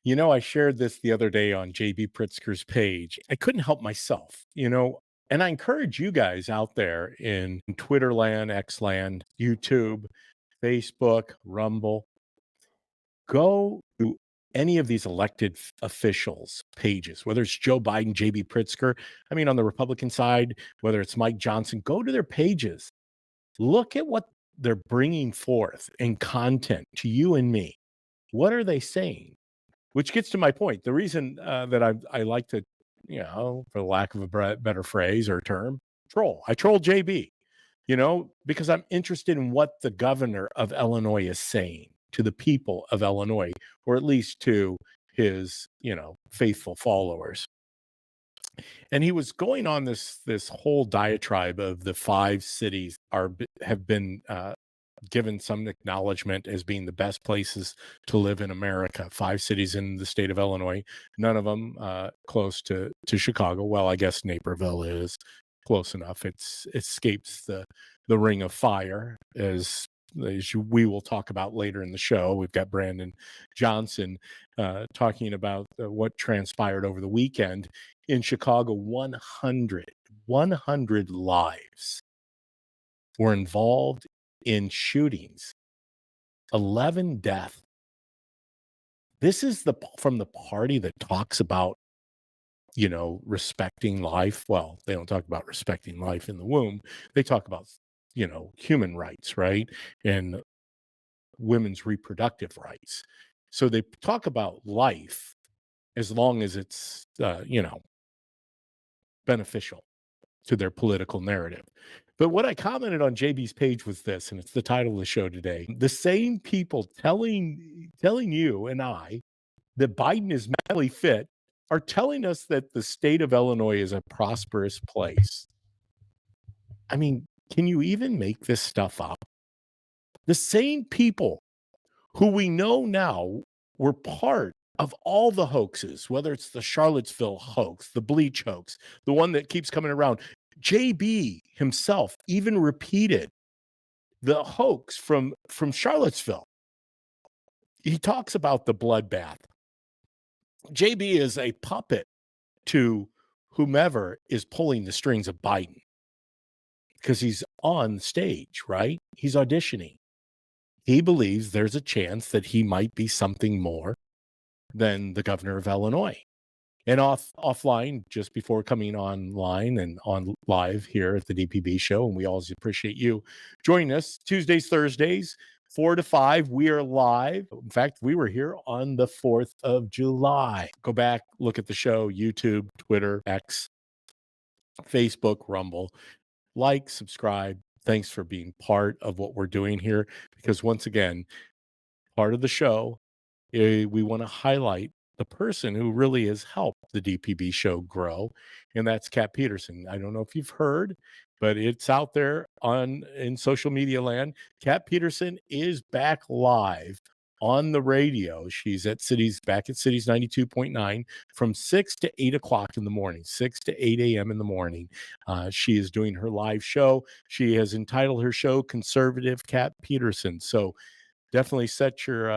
I shared this the other day on JB Pritzker's page. I couldn't help myself, and I encourage you guys out there in Twitter land, X land, YouTube, Facebook, Rumble, go to any of these elected officials' pages, whether it's Joe Biden, JB Pritzker. I mean, on the Republican side, whether it's Mike Johnson, go to their pages. Look at what they're bringing forth in content to you and me. What are they saying? Which gets to my point. The reason that I like to, for lack of a better phrase or term, troll. I troll JB, because I'm interested in what the governor of Illinois is saying to the people of Illinois, or at least to his, faithful followers. And he was going on this whole diatribe of the 5 cities have been given some acknowledgement as being the best places to live in America. 5 cities in the state of Illinois, none of them close to Chicago. Well, I guess Naperville is close enough. It escapes the ring of fire, as we will talk about later in the show. We've got Brandon Johnson talking about what transpired over the weekend in Chicago. 100 lives were involved in shootings, 11 deaths. This is from the party that talks about, respecting life. Well, they don't talk about respecting life in the womb. They talk about, human rights, right? And women's reproductive rights. So they talk about life as long as it's, beneficial to their political narrative. But what I commented on JB's page was this, and it's the title of the show today. The same people telling you and I that Biden is mentally fit are telling us that the state of Illinois is a prosperous place. I mean, can you even make this stuff up? The same people who we know now were part of all the hoaxes, whether it's the Charlottesville hoax, the bleach hoax, the one that keeps coming around. JB himself even repeated the hoax from Charlottesville. He talks about the bloodbath. JB is a puppet to whomever is pulling the strings of Biden because he's on stage, right? He's auditioning. He believes there's a chance that he might be something more than the governor of Illinois. And offline, just before coming online and on live here at the DPB Show, and we always appreciate you joining us Tuesdays, Thursdays, 4 to 5. We are live. In fact, we were here on the 4th of July. Go back, look at the show, YouTube, Twitter, X, Facebook, Rumble. Like, subscribe. Thanks for being part of what we're doing here. Because once again, part of the show, we want to highlight the person who really has helped the DPB show grow, and that's Kat Peterson. I don't know if you've heard, but it's out there in social media land. Kat Peterson is back live on the radio. She's back at Cities 92.9 from 6 to 8 o'clock in the morning, 6 to 8 a.m. in the morning. She is doing her live show. She has entitled her show Conservative Kat Peterson. So definitely set your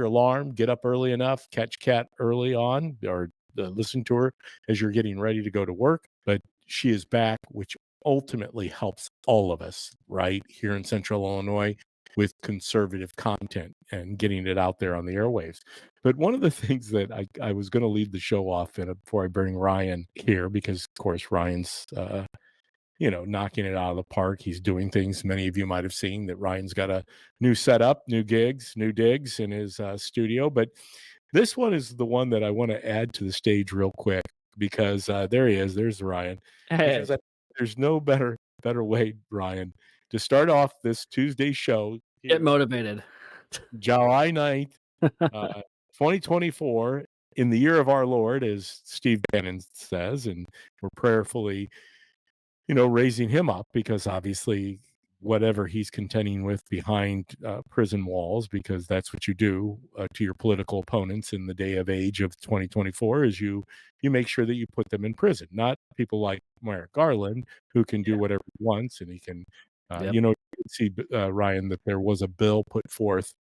alarm, get up early enough, catch Kat early on, or listen to her as you're getting ready to go to work. But she is back, which ultimately helps all of us right here in Central Illinois with conservative content and getting it out there on the airwaves. But one of the things that I was going to lead the show off in before I bring Ryan here, because of course Ryan's knocking it out of the park. He's doing things many of you might have seen that Ryan's got a new setup, new gigs, new digs in his studio. But this one is the one that I want to add to the stage real quick because there he is. There's Ryan. Hey. Because there's no better way, Ryan, to start off this Tuesday show. Get motivated. July 9th, 2024, in the year of our Lord, as Steve Bannon says, and we're prayerfully raising him up because obviously whatever he's contending with behind prison walls, because that's what you do to your political opponents in the day of age of 2024, is you make sure that you put them in prison, not people like Merrick Garland, who can do whatever he wants. And he can, you can see, Ryan, that there was a bill put forth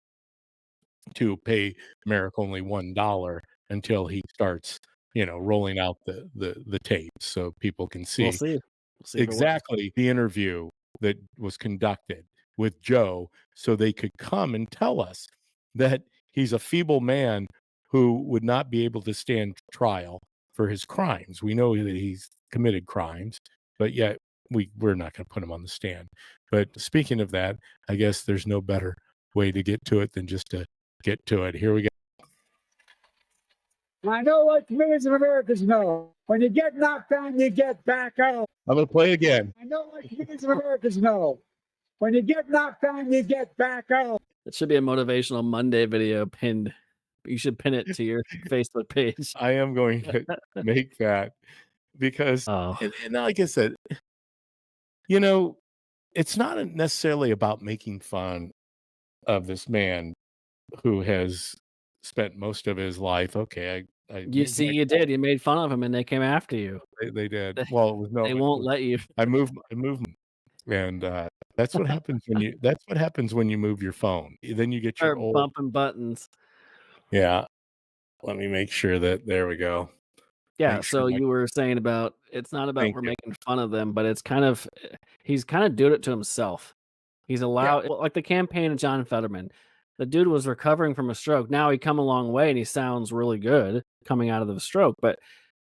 to pay Merrick only $1 until he starts, rolling out the tapes so people can We'll see see. We'll see if it works. exactly the interview that was conducted with Joe so they could come and tell us that he's a feeble man who would not be able to stand trial for his crimes. We know that he's committed crimes, but yet we're not going to put him on the stand. But speaking of that, I guess there's no better way to get to it than just to get to it. Here we go. I know what millions of Americans know. When you get knocked down, you get back up. I'm going to play again. I know what millions of Americans know. When you get knocked down, you get back up. It should be a motivational Monday video pinned. You should pin it to your Facebook page. I am going to make that because, Oh, and like I said, it's not necessarily about making fun of this man who has spent most of his life. Okay, I you moved see, my you did. You made fun of him, and they came after you. they did. They, Well, it was no, they it won't was, let you I moved, and that's what happens when you move your phone. Then you get your start old. bumping buttons. Yeah. Let me make sure that there we go. Yeah, Make sure so my you were saying about it's not about thank we're you. making fun of them, but it's kind of he's kind of doing it to himself. He's Yeah. allowed like the campaign of John Fetterman. The dude was recovering from a stroke. Now he come a long way and he sounds really good coming out of the stroke, but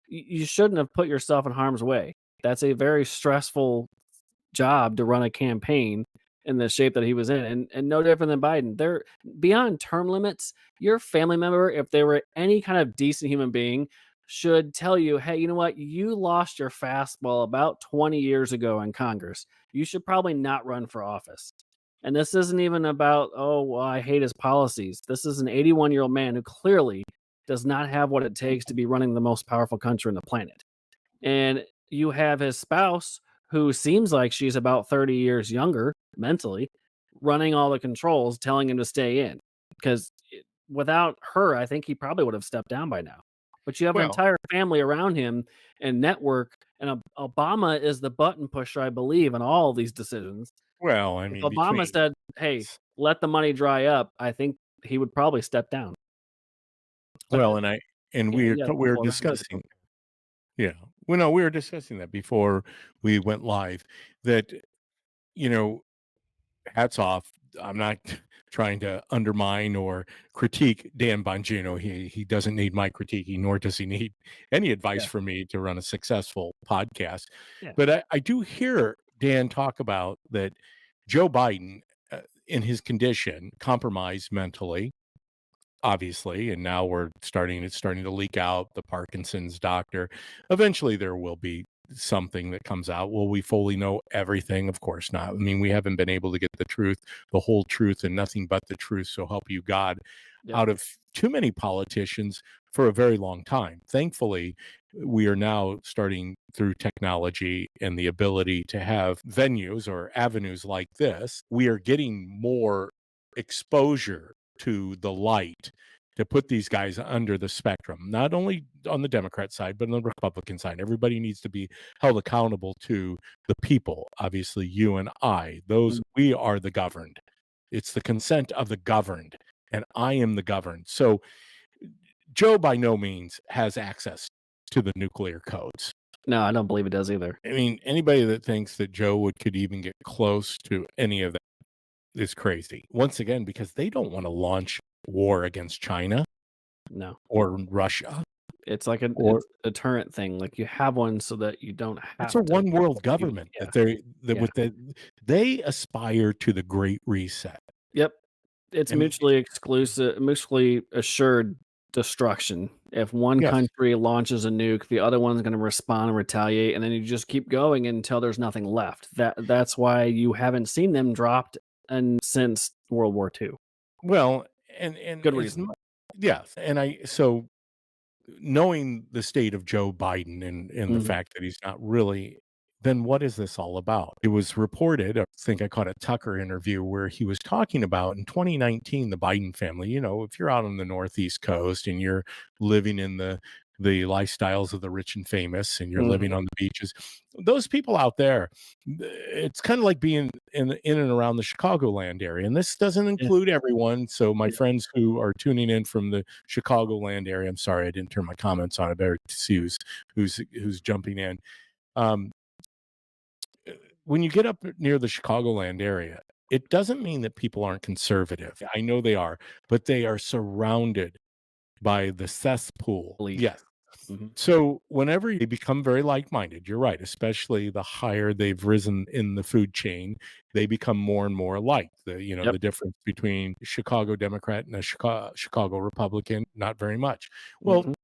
you shouldn't have put yourself in harm's way. That's a very stressful job to run a campaign in the shape that he was in, and no different than Biden. They're beyond term limits. Your family member, if they were any kind of decent human being, should tell you, hey, you know what? You lost your fastball about 20 years ago in Congress. You should probably not run for office. And this isn't even about, oh, well, I hate his policies. This is an 81-year-old man who clearly does not have what it takes to be running the most powerful country on the planet. And you have his spouse who seems like she's about 30 years younger mentally, running all the controls, telling him to stay in. Because without her, I think he probably would have stepped down by now. But you have an Well, entire family around him and network, and Obama is the button pusher, I believe, in all of these decisions. I If mean, Obama said, hey, let the money dry up, I think he would probably step down. But and yeah, yeah, we're well, discussing, yeah. Well, no, we were discussing that before we went live that, you know, hats off. I'm not trying to undermine or critique Dan Bongino. He doesn't need my critiquing, nor does he need any advice yeah, from me to run a successful podcast. yeah. But I do hear Dan talk about that Joe Biden, in his condition, compromised mentally, obviously, and now it's starting to leak out. The Parkinson's doctor. Eventually there will be something that comes out. Will we fully know everything? Of course not. I mean, we haven't been able to get the truth, the whole truth, and nothing but the truth, so help you God, Yep. out of too many politicians for a very long time. Thankfully, we are now starting through technology and the ability to have venues or avenues like this. We are getting more exposure to the light to put these guys under the spectrum, not only on the Democrat side, but on the Republican side. Everybody needs to be held accountable to the people. Obviously, you and I, Mm. we are the governed. It's the consent of the governed, and I am the governed. So Joe by no means has access to the nuclear codes. No, I don't believe it does either. I mean, anybody that thinks that Joe could even get close to any of that is crazy. Once again, because they don't want to launch war against China No. or Russia. It's like Or it's a deterrent thing. Like you have one so that you don't it's have a to. one world government Yeah. they aspire to the Great Reset. Yep. It's And mutually exclusive, mutually assured destruction. If one yes, country launches a nuke, the other one's going to respond and retaliate, and then you just keep going until there's nothing left. That's why you haven't seen them dropped and since World War II. well, and Good it's reason. not, yes, and so knowing the state of Joe Biden and the Mhm. fact that he's not really, then what is this all about? It was reported, I think I caught a Tucker interview where he was talking about in 2019, the Biden family, if you're out on the Northeast coast and you're living in the the lifestyles of the rich and famous, and you're living on the beaches. Those people out there, it's kind of like being in and around the Chicagoland area. And this doesn't Yeah. include everyone. So my Yeah. friends who are tuning in from the Chicagoland area, I'm sorry I didn't turn my comments on. I better see who's jumping in. Um, when you get up near the Chicagoland area, it doesn't mean that people aren't conservative. I know they are, but they are surrounded by the cesspool. Belief. Yes. Mhm. So whenever you become very like-minded, you're right, especially the higher they've risen in the food chain, they become more and more alike. Yep. The difference between a Chicago Democrat and a Chicago Republican, not very much. Well, Mhm.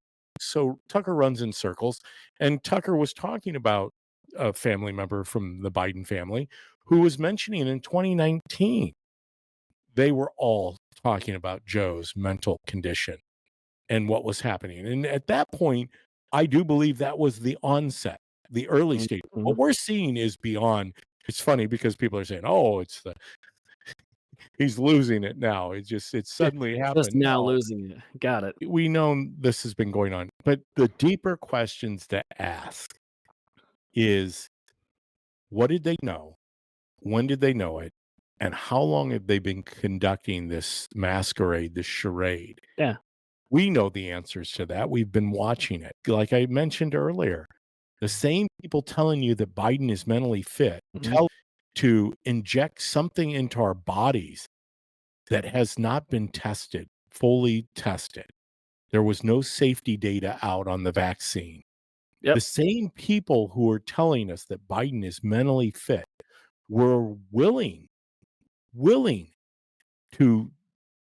so Tucker runs in circles, and Tucker was talking about a family member from the Biden family who was mentioning in 2019, they were all talking about Joe's mental condition and what was happening. And at that point, I do believe that was the onset, the early stage. What Mhm. we're seeing is beyond. It's funny because people are saying, "Oh, he's losing it now." It's suddenly Just happened. now No, losing it. Got it. we know this has been going on, but the deeper questions to ask is, what did they know? When did they know it? And how long have they been conducting this masquerade, this charade? Yeah. We know the answers to that. We've been watching it. Like I mentioned earlier, the same people telling you that Biden is mentally fit Mhm. tell to inject something into our bodies that has not been tested, fully tested. There was no safety data out on the vaccine. Yep. The same people who are telling us that Biden is mentally fit were willing to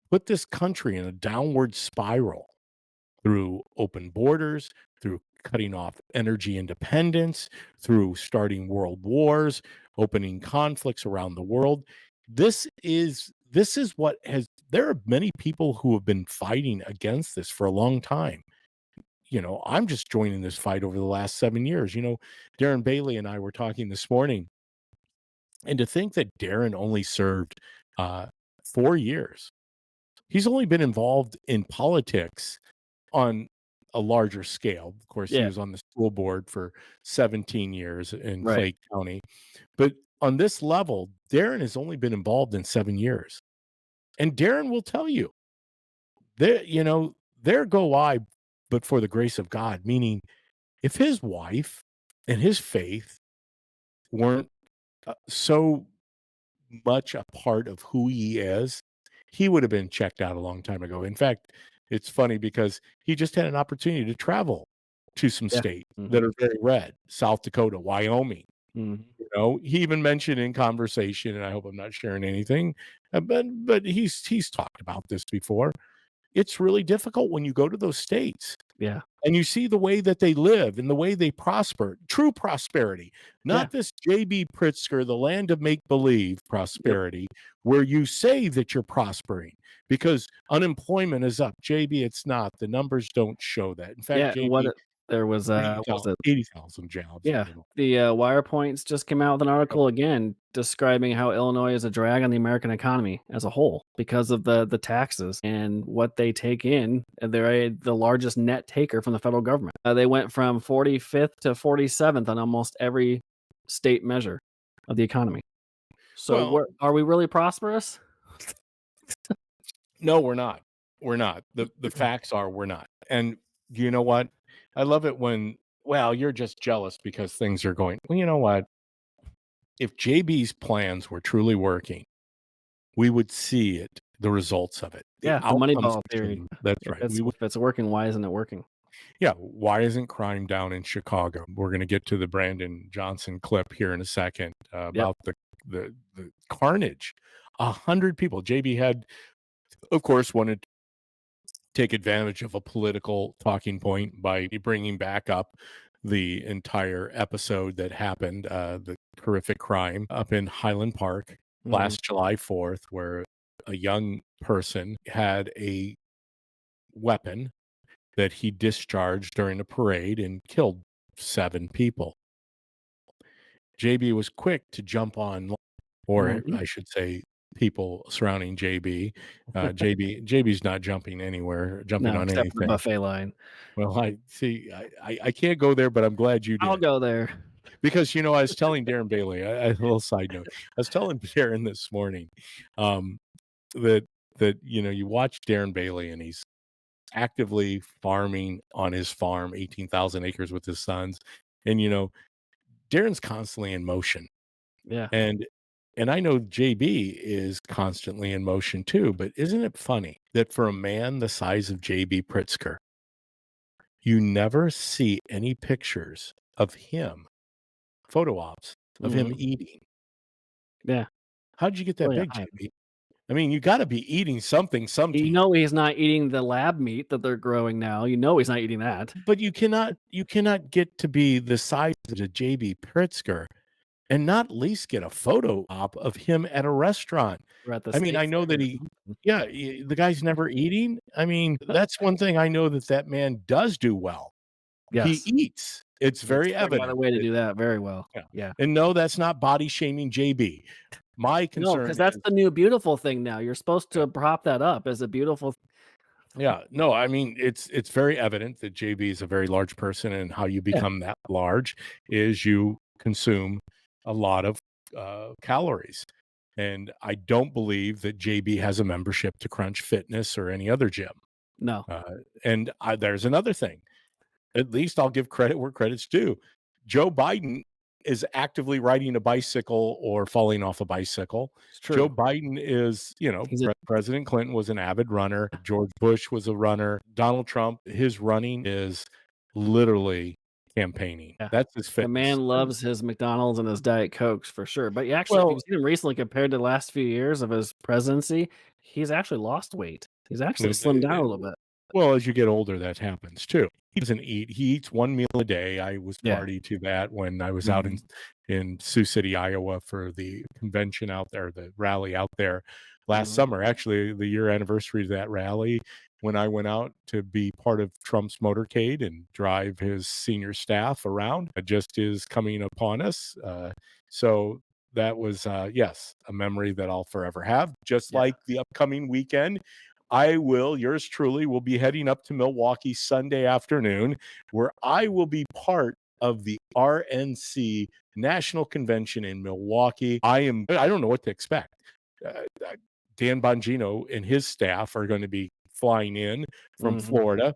put this country in a downward spiral through open borders, through cutting off energy independence, through starting world wars, opening conflicts around the world. This is what has there are many people who have been fighting against this for a long time. I'm just joining this fight over the last 7 years. Darren Bailey and I were talking this morning, and to think that Darren only served 4 years. He's only been involved in politics on a larger scale. Of course, he Yeah. was on the school board for 17 years in Right. Clay County. But on this level, Darren has only been involved in 7 years. And Darren will tell you, there go I, but for the grace of God, meaning if his wife and his faith weren't so much a part of who he is, he would have been checked out a long time ago. In fact, it's funny because he just had an opportunity to travel to some Yeah. states that Mhm. are very red, South Dakota, Wyoming. Mhm. He even mentioned in conversation, and I hope I'm not sharing anything, but he's talked about this before. It's really difficult when you go to those states Yeah. and you see the way that they live and the way they prosper, true prosperity, Yeah. not this JB Pritzker, the land of make believe Yep. prosperity, where you say that you're prospering because unemployment is up. JB, it's not. The numbers don't show that. In fact, Yeah. What JB, there was, what was it? 80,000 jobs. Yeah. The Wire Points just came out with an article again describing how Illinois is a drag on the American economy as a whole because of the taxes and what they take in. And they're the largest net taker from the federal government. They went from 45th to 47th on almost every state measure of the economy. So Well, are we really prosperous? no, we're not. We're not. The facts are we're not. And you know what? I love it when, well, you're just jealous because things are going. Well, you know what? If JB's plans were truly working, we would see it, the results of it, the Yeah, the outcomes Moneyball would theory. change. That's right. We would, If it's working, why isn't it working? yeah. Why isn't crime down in Chicago? We're going to get to the Brandon Johnson clip here in a second Yep. about the carnage. 100 people. JB had, of course, wanted to take advantage of a political talking point by bringing back up the entire episode that happened, the horrific crime up in Highland Park Mhm. last July 4th, where a young person had a weapon that he discharged during a parade and killed 7 people. JB was quick to jump on, or Mhm. I should say, people surrounding JB. JB's not jumping anywhere, jumping No, on except for the anything. buffet line. Well, I see. I can't go there, but I'm glad you I'll did. go there. Because, I was telling Darren Bailey, a little side note, I was telling Darren this morning that, you watch Darren Bailey and he's actively farming on his farm, 18,000 acres with his sons. And, Darren's constantly in motion. Yeah. And I know JB is constantly in motion too, but isn't it funny that for a man the size of JB Pritzker, you never see any pictures of him, photo ops of him eating? Yeah. How'd you get that Oh, yeah. big, JB? I mean, you got to be eating something sometime. He's not eating the lab meat that they're growing now. He's not eating that. But you cannot get to be the size of a JB Pritzker and not at least get a photo op of him at a restaurant. We're at the I mean, I steak know fair. that the guy's never eating. I mean, that's one thing I know that man does do well. Yes. He eats. It's very evident. Got a way to do that very well. Yeah. Yeah. And no, that's not body shaming JB. My No, concern because that's the new beautiful thing now. You're supposed to prop that up as a beautiful. Yeah, no, I mean, it's very evident that JB is a very large person, and how you become that large is you consume a lot of calories. And I don't believe that JB has a membership to Crunch Fitness or any other gym. No. And there's another thing. At least I'll give credit where credit's due. Joe Biden is actively riding a bicycle or falling off a bicycle. It's true. Joe Biden is, President Clinton was an avid runner. George Bush was a runner. Donald Trump, his running is literally campaigning. Yeah. That's his fitness. The man loves his McDonald's and his Diet Cokes for sure. But if you've seen him recently compared to the last few years of his presidency, he's actually lost weight. He's actually slimmed down a little bit. Well, as you get older, that happens too. He doesn't eat. He eats one meal a day. I was party to that when I was out in Sioux City, Iowa for the convention out there, the rally out there last summer. Actually, the year anniversary of that rally, when I went out to be part of Trump's motorcade and drive his senior staff around, just is coming upon us. So that was, yes, a memory that I'll forever have, just like the upcoming weekend. Yours truly will be heading up to Milwaukee Sunday afternoon, where I will be part of the RNC National Convention in Milwaukee. I don't know what to expect. Dan Bongino and his staff are going to be flying in from Florida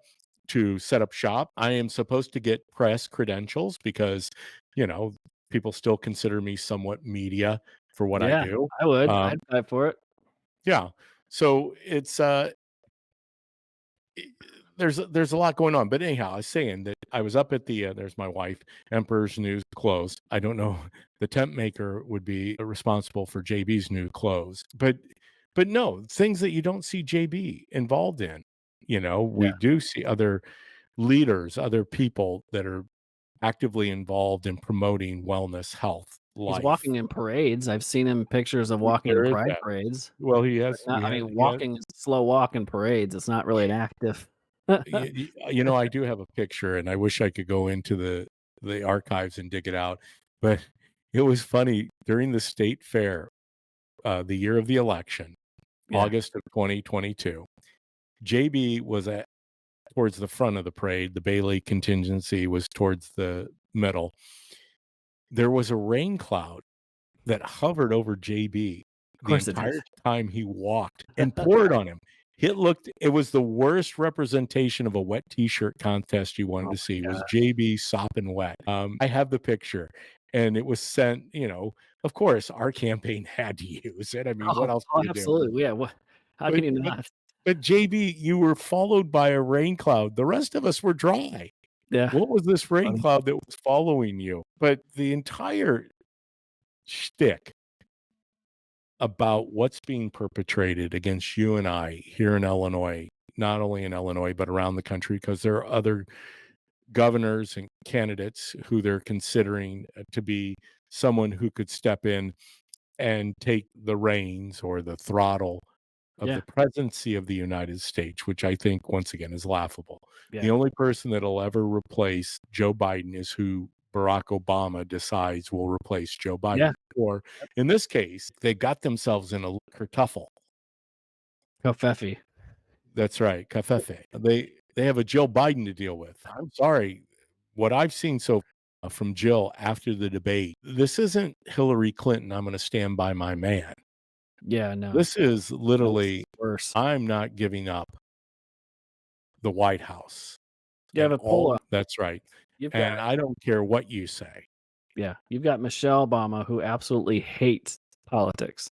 to set up shop. I am supposed to get press credentials because, people still consider me somewhat media for what I do. I would. I'd fight for it. Yeah. So it's there's a lot going on. But anyhow, I was saying that I was up at the there's my wife, Emperor's new clothes. I don't know, the tent maker would be responsible for JB's new clothes. But no, things that you don't see JB involved in. We do see other leaders, other people that are actively involved in promoting wellness, health, life. He's walking in parades. I've seen him pictures of walking in pride parades. Well, he has. Walking is slow walk in parades. It's not really an active. I do have a picture, and I wish I could go into the archives and dig it out. But it was funny during the state fair, the year of the election, August of 2022. JB was towards the front of the parade. The Bailey contingency was towards the middle. There was a rain cloud that hovered over JB the entire time he walked and poured on him. It was the worst representation of a wet t-shirt contest you wanted to see. It was JB sopping wet. I have the picture, and it was sent, of course our campaign had to use it. I mean, what else could you do? Absolutely. Yeah. How can you not? But JB, you were followed by a rain cloud. The rest of us were dry. Yeah. What was this rain cloud that was following you? But the entire shtick about what's being perpetrated against you and I here in Illinois, not only in Illinois, but around the country, because there are other governors and candidates who they're considering to be someone who could step in and take the reins or the throttle of the presidency of the United States, which I think, once again, is laughable. The only person that'll ever replace Joe Biden is who Barack Obama decides will replace Joe Biden. Yeah. Or in this case, they got themselves in a kertuffle. Kofefe. That's right, cafefe. They have a Jill Biden to deal with. I'm sorry, what I've seen so from Jill after the debate, this isn't Hillary Clinton. I'm going to stand by my man. Yeah, no. This is literally, worse. I'm not giving up the White House. You have And a poll all, up. that's right. You've And got I don't care what you say. Yeah, you've got Michelle Obama, who absolutely hates politics.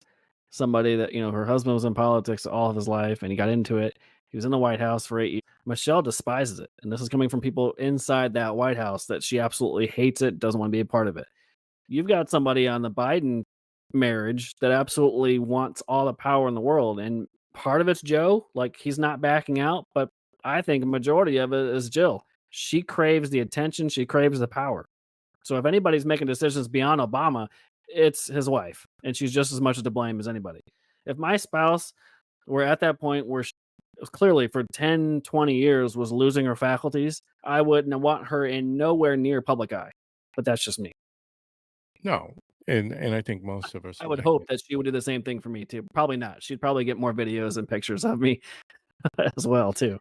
Somebody that, her husband was in politics all of his life and he got into it. He was in the White House for 8 years. Michelle despises it. And this is coming from people inside that White House that she absolutely hates it, doesn't want to be a part of it. You've got somebody on the Biden marriage that absolutely wants all the power in the world. And part of it's Joe, like he's not backing out, but I think a majority of it is Jill. She craves the attention, she craves the power. So if anybody's making decisions beyond Obama, it's his wife, and she's just as much to blame as anybody. If my spouse were at that point where she clearly for 10, 20 years was losing her faculties, I wouldn't want her in nowhere near public eye. But that's just me. No. And I think most of us I would hope that she would do the same thing for me too. Probably not. She'd probably get more videos and pictures of me as well too.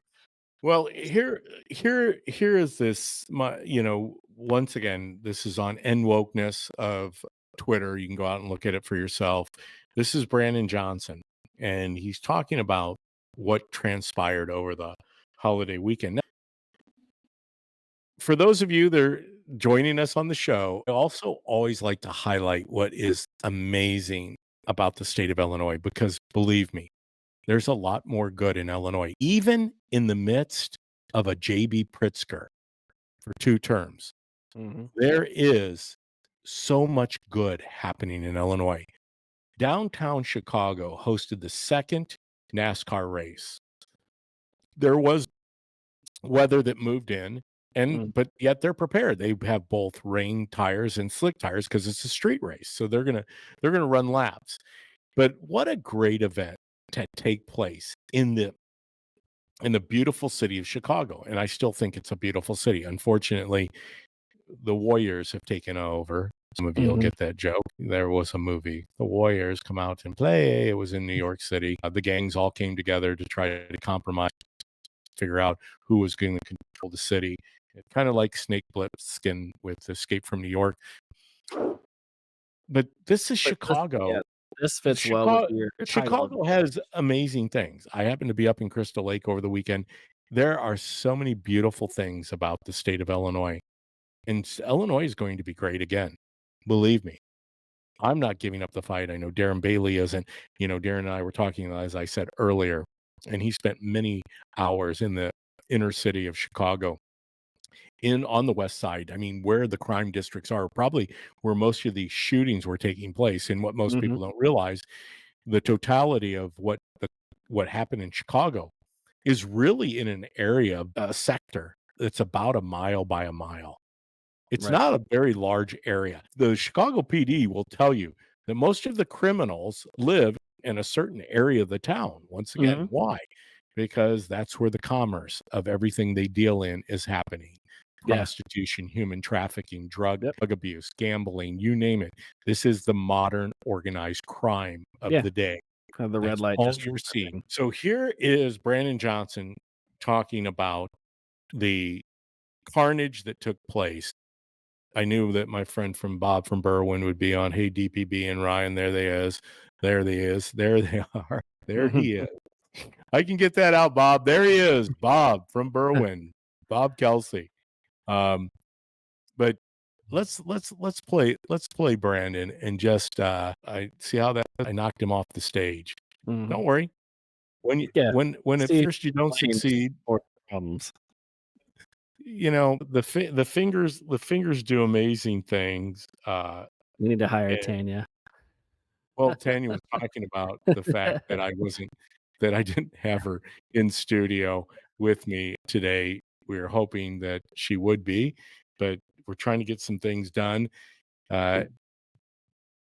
Well, here is this, once again, this is on End Wokeness of Twitter. You can go out and look at it for yourself. This is Brandon Johnson, and he's talking about what transpired over the holiday weekend. Now, for those of you that are joining us on the show, I also always like to highlight what is amazing about the state of Illinois, because believe me, there's a lot more good in Illinois, even in the midst of a J.B. Pritzker for 2 terms. There is so much good happening in Illinois. Downtown Chicago hosted the second NASCAR race. There was weather that moved in, but yet they're prepared. They have both rain tires and slick tires because it's a street race. So they're gonna run laps. But what a great event to take place in the beautiful city of Chicago. And I still think it's a beautiful city. Unfortunately, the Warriors have taken over. Some of you will get that joke. There was a movie, The Warriors Come Out and Play. It was in New York City. The gangs all came together to try to compromise, figure out who was going to control the city. It's kind of like Snake Plissken with Escape from New York. But this is Chicago. This fits well with your Chicago has amazing things. I happened to be up in Crystal Lake over the weekend. There are so many beautiful things about the state of Illinois. And Illinois is going to be great again. Believe me. I'm not giving up the fight. I know Darren Bailey isn't. Darren and I were talking, as I said earlier, and he spent many hours in the inner city of Chicago. On the west side, I mean, where the crime districts are, probably where most of these shootings were taking place. And what most people don't realize, the totality of what happened in Chicago is really in an area, a sector that's about a mile by a mile. It's not a very large area. The Chicago PD will tell you that most of the criminals live in a certain area of the town. Once again, why? Because that's where the commerce of everything they deal in is happening. Prostitution, human trafficking, drug abuse, gambling, you name it. This is the modern organized crime of the day. The red light all you're seeing. So here is Brandon Johnson talking about the carnage that took place. I knew that my friend Bob from Berwyn would be on. Hey, DPB and Ryan, there they is. There they is. There they are. There he is. I can get that out, Bob. There he is, Bob from Berwyn, Bob Kelsey. But let's play Brandon and just I see how that I knocked him off the stage. Don't worry. When at first you don't succeed or problems. The fingers do amazing things. We need to hire Tanya. Well, Tanya was talking about the fact that I didn't have her in studio with me today. We were hoping that she would be, but we're trying to get some things done. And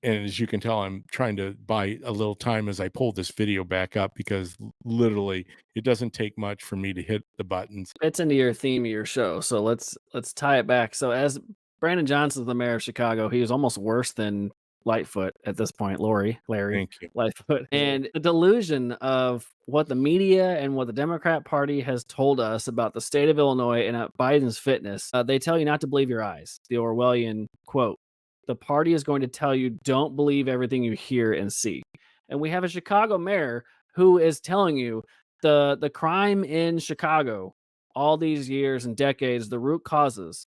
as you can tell, I'm trying to buy a little time as I pull this video back up, because literally it doesn't take much for me to hit the buttons. It's into your theme of your show. So let's tie it back. So as Brandon Johnson's the mayor of Chicago. He was almost worse than Lightfoot at this point, Larry Thank you. Lightfoot. And the delusion of what the media and what the Democrat Party has told us about the state of Illinois and Biden's fitness, they tell you not to believe your eyes. The Orwellian quote, the party is going to tell you don't believe everything you hear and see. And we have a Chicago mayor who is telling you the crime in Chicago all these years and decades, the root causes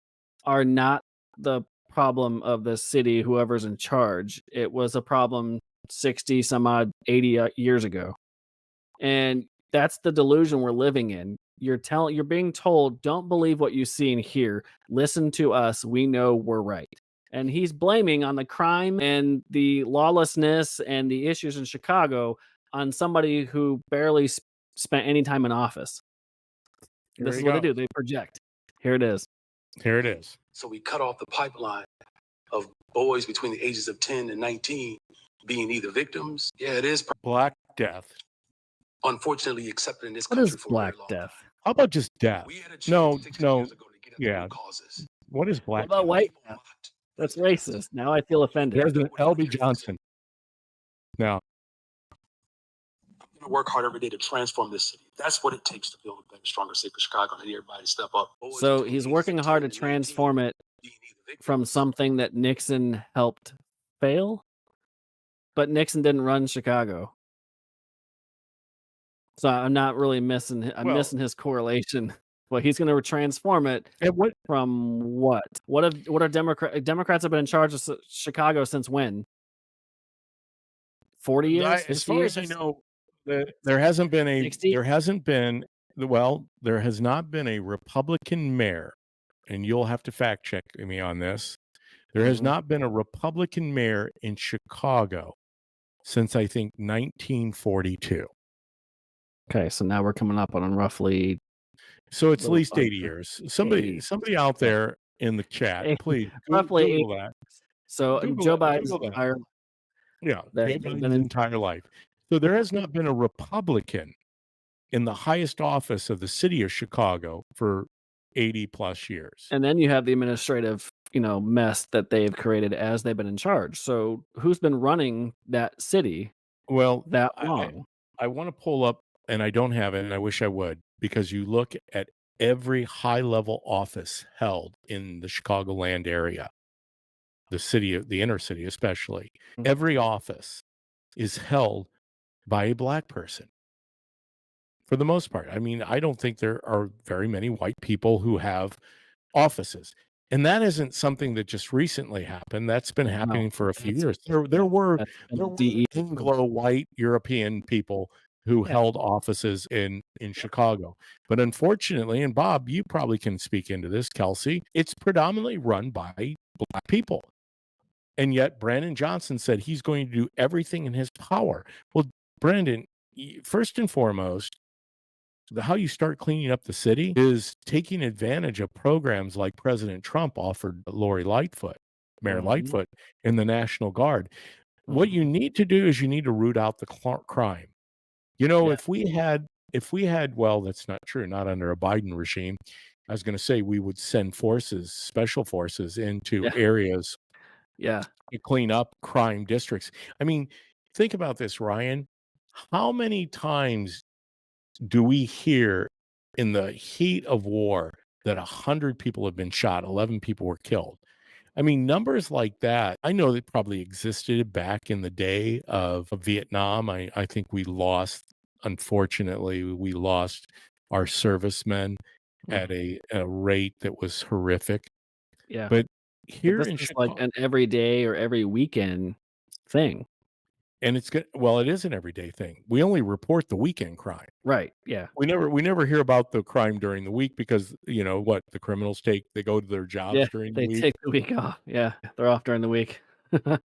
are not the problem of the city, whoever's in charge. It was a problem 60 some odd 80 years ago. And that's the delusion we're living in. You're being told, don't believe what you see and hear. Listen to us. We know we're right. And he's blaming on the crime and the lawlessness and the issues in Chicago on somebody who barely spent any time in office. This is what they do. They project. Here it is. Here it is. So we cut off the pipeline of boys between the ages of 10 and 19 being either victims. Yeah, it is Black death. Unfortunately accepted in this What country is for Black a long Death? How about just death? We had a chance No, 60 no. years ago to get at the Yeah. root causes. What is What black about death? white death? That's racist. Now I feel offended. There's an LB Johnson. Now, I'm going to work hard every day to transform this city. That's what it takes to build a better, stronger, safer Chicago. I need everybody to step up. Boys So between he's the ages working of hard 10 to and 19 transform it being either victims. from something that Nixon helped fail, but Nixon didn't run Chicago. So I'm not really missing. I'm Well- missing his correlation. Well, he's going to transform it and what? from what? What are Democrats have been in charge of Chicago since when? 40 years? As 50 far as I years? know, there hasn't been 60? there has not been a Republican mayor, and you'll have to fact check me on this. There has Mhm. not been a Republican mayor in Chicago since I think 1942. Okay, so now we're coming up on roughly So it's at Little least 80 under years. Somebody 80. out there in the chat, Eh, please roughly Google that. So Google Joe that, Biden's Google that. entire Yeah, that Joe he's been Biden's in- entire life. So there has not been a Republican in the highest office of the city of Chicago for 80 plus years. and then you have the administrative, mess that they've created as they've been in charge. So who's been running that city Well, that I long? want to pull up, and I don't have it, and I wish I would, because you look at every high level office held in the Chicagoland area, the city, the inner city especially. Mhm. Every office is held by a black person for the most part. I mean, I don't think there are very many white people who have offices. And that isn't something that just recently happened. That's been happening for a few years. There were That's been there were DE. Anglo white European people who Yeah. held offices in Chicago. But unfortunately, and Bob, you probably can speak into this, Kelsey, it's predominantly run by black people. And yet Brandon Johnson said he's going to do everything in his power. Well, Brandon, first and foremost, how you start cleaning up the city is taking advantage of programs like President Trump offered Lori Lightfoot, Mayor Mhm. Lightfoot, in the National Guard. What you need to do is you need to root out the crime. Yeah. If we had, well, that's not true, not under a Biden regime. I was going to say we would send special forces into Yeah. areas Yeah. to clean up crime districts. I mean, think about this, Ryan. How many times do we hear in the heat of war that 100 people have been shot, 11 people were killed? I mean, numbers like that, I know they probably existed back in the day of Vietnam. I think unfortunately, we lost our servicemen at a rate that was horrific. Yeah. But here This in is Chicago, like an everyday or every weekend thing. and it's good. Well, it is an everyday thing. We only report the weekend crime. Right. Yeah. We never hear about the crime during the week because what the criminals they go to their jobs Yeah. during They the week. take the week off. Yeah. They're off during the week. What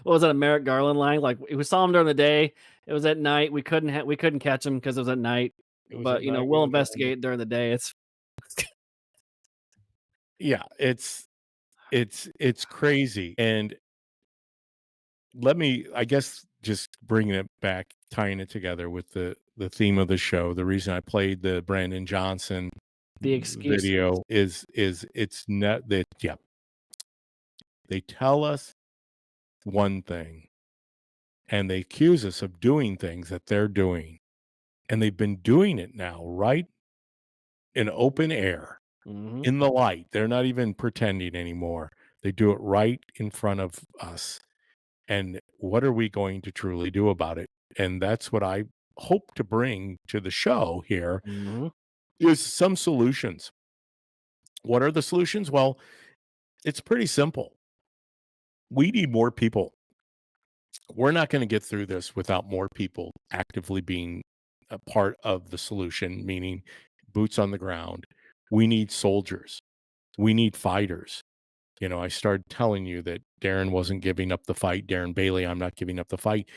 was that, a Merrick Garland line? Like, we saw him during the day. It was at night. We couldn't catch him because it was at night. It was But at night, we we'll don't know. investigate during the day. It's Yeah, it's crazy. And I guess, just bringing it back, tying it together with the theme of the show, the reason I played the Brandon Johnson The excuses. video is it's not that they tell us one thing and they accuse us of doing things that they're doing, and they've been doing it now right in open air Mhm. in the light. They're not even pretending anymore. They do it right in front of us. And what are we going to truly do about it? And that's what I hope to bring to the show here Mhm. is some solutions. What are the solutions? Well, it's pretty simple. We need more people. We're not going to get through this without more people actively being a part of the solution, meaning boots on the ground. We need soldiers. We need fighters. You know, I started telling you that Darren wasn't giving up the fight. Darren Bailey, I'm not giving up the fight.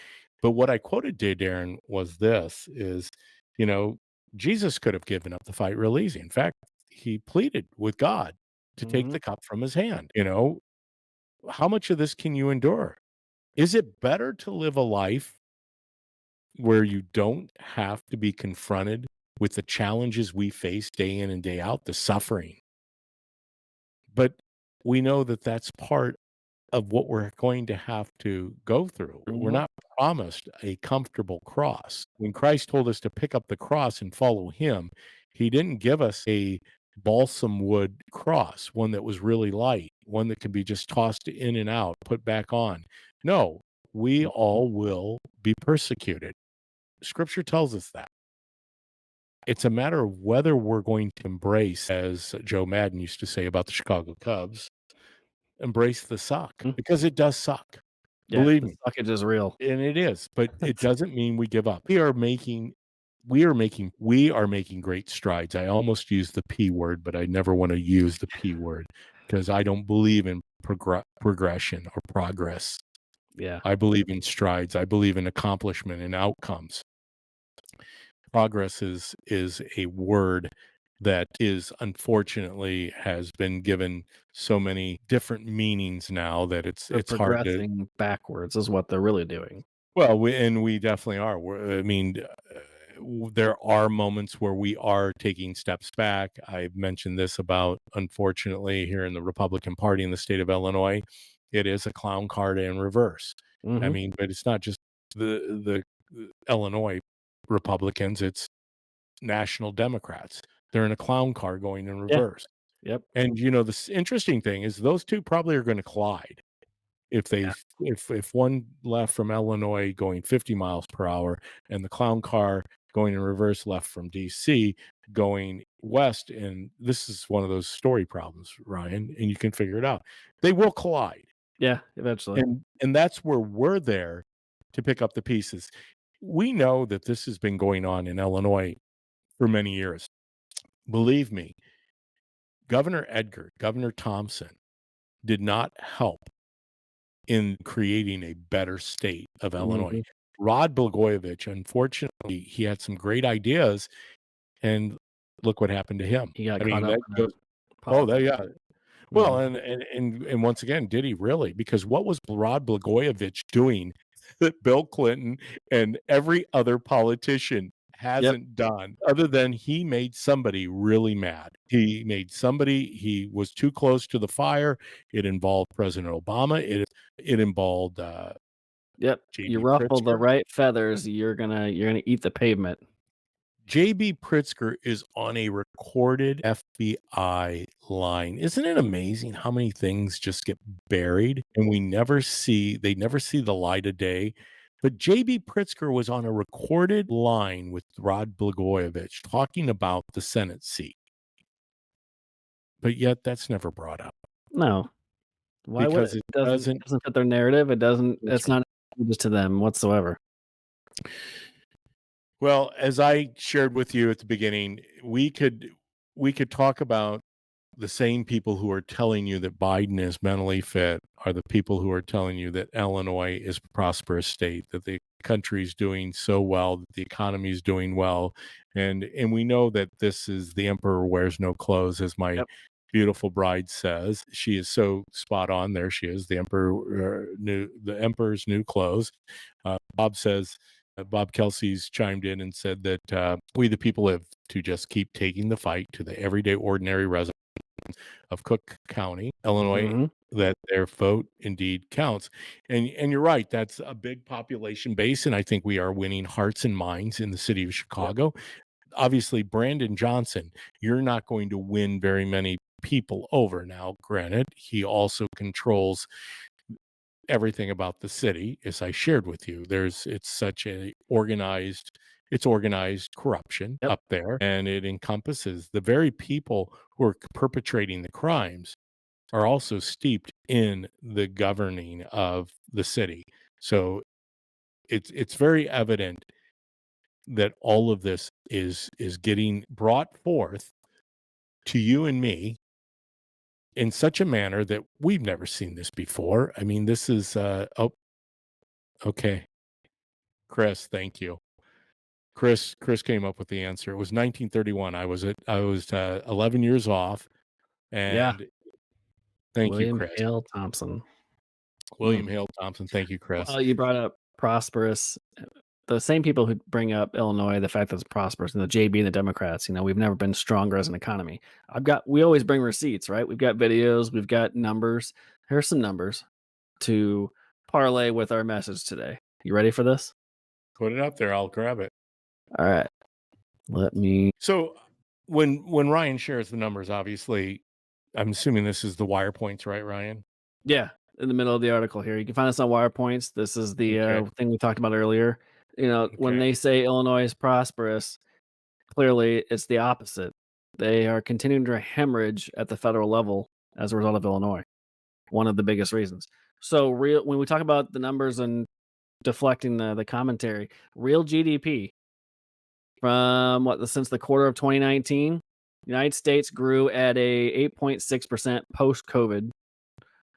But what I quoted to Darren was this is, you know, Jesus could have given up the fight real easy. In fact, he pleaded with God to take the Mhm. cup from his hand. You know, how much of this can you endure? Is it better to live a life where you don't have to be confronted with the challenges we face day in and day out, the suffering? But we know that that's part of what we're going to have to go through. We're Mhm. not promised a comfortable cross. When Christ told us to pick up the cross and follow him, he didn't give us a balsam wood cross, one that was really light, one that could be just tossed in and out, put back on. No, we Mhm. all will be persecuted. Scripture tells us that. It's a matter of whether we're going to embrace, as Joe Madden used to say about the Chicago Cubs, embrace the suck, Mm. because it does suck. Yeah, Believe the me, suckage is real. and it is, but it doesn't mean we give up. We are making great strides. I almost used the P word, but I never want to use the P word because I don't believe in progression or progress. Yeah. I believe in strides. I believe in accomplishment and outcomes. Progress is a word that is unfortunately has been given so many different meanings now that They're it's hard to. progressing backwards is what they're really doing. Well, we definitely are. I mean, there are moments where we are taking steps back. I've mentioned this about, unfortunately, here in the Republican Party in the state of Illinois, it is a clown car in reverse. I Mhm. mean, but it's not just the Illinois Republicans; it's national Democrats. They're in a clown car going in Yeah. reverse. Yep. And you know, interesting thing is those two probably are going to collide if Yeah. if one left from Illinois going 50 miles per hour and the clown car going in reverse left from DC going west, and this is one of those story problems, Ryan, and you can figure it out. They will collide. Yeah, eventually. And that's where we're there to pick up the pieces. We know that this has been going on in Illinois for many years. Believe me, Governor Thompson did not help in creating a better state of Illinois. Mhm. Rod Blagojevich, unfortunately, he had some great ideas, and look what happened to him. He got I caught mean, up that in that goes. Oh, politics. that yeah. Well, Mhm. and once again, did he really? Because what was Rod Blagojevich doing that Bill Clinton and every other politician Yep. hasn't done, other than he made somebody really mad? He was too close to the fire. It involved President Obama. It involved Yep. You J.B. ruffle the Pritzker. right feathers, you're gonna eat the pavement. J.B. Pritzker is on a recorded FBI line. Isn't it amazing how many things just get buried and they never see the light of day? But J.B. Pritzker was on a recorded line with Rod Blagojevich talking about the Senate seat. But yet that's never brought up No. Why would it? because it It doesn't doesn't. doesn't fit their narrative. That's It's not advantageous to them whatsoever. Well, as I shared with you at the beginning, we could talk about the same people who are telling you that Biden is mentally fit are the people who are telling you that Illinois is a prosperous state, that the country is doing so well, that the economy is doing well, and we know that this is the emperor wears no clothes, as my Yep. beautiful bride says. She is so spot on. There she is, the emperor's new clothes. Bob says Bob Kelsey's chimed in and said that we, the people, have to just keep taking the fight to the everyday ordinary residents of Cook County, Illinois, hmm that their vote indeed counts. And you're right, that's a big population base, and I think we are winning hearts and minds in the city of Yep. Chicago. Obviously, Brandon Johnson, you're not going to win very many people over. Now, granted, he also controls everything about the city, as I shared with you. It's such a organized corruption Yep. up there, and it encompasses the very people who are perpetrating the crimes are also steeped in the governing of the city. So it's very evident that all of this is getting brought forth to you and me in such a manner that we've never seen this before. I mean, this is okay. Chris, thank you. Chris came up with the answer. It was 1931. I was 11 years off, Yeah. and thank you, William Chris. Hale Thompson. William Hale Thompson. Thank you, Chris. Well, you brought up prosperous. The same people who bring up Illinois, the fact that it's prosperous, and the JB and the Democrats, we've never been stronger as an economy. We always bring receipts, right? We've got videos, we've got numbers. Here's some numbers to parlay with our message today. You ready for this? Put it up there. I'll grab it. All right. Let me. So when Ryan shares the numbers, obviously, I'm assuming this is the wire points, right, Ryan? Yeah, in the middle of the article here. You can find us on Wire Points. This is the Okay. thing we talked about earlier. When Okay. they say Illinois is prosperous, clearly it's the opposite. They are continuing to hemorrhage at the federal level as a result of Illinois. One of the biggest reasons. So when we talk about the numbers and deflecting the commentary, real GDP from since the quarter of 2019, United States grew at a 8.6% post-COVID.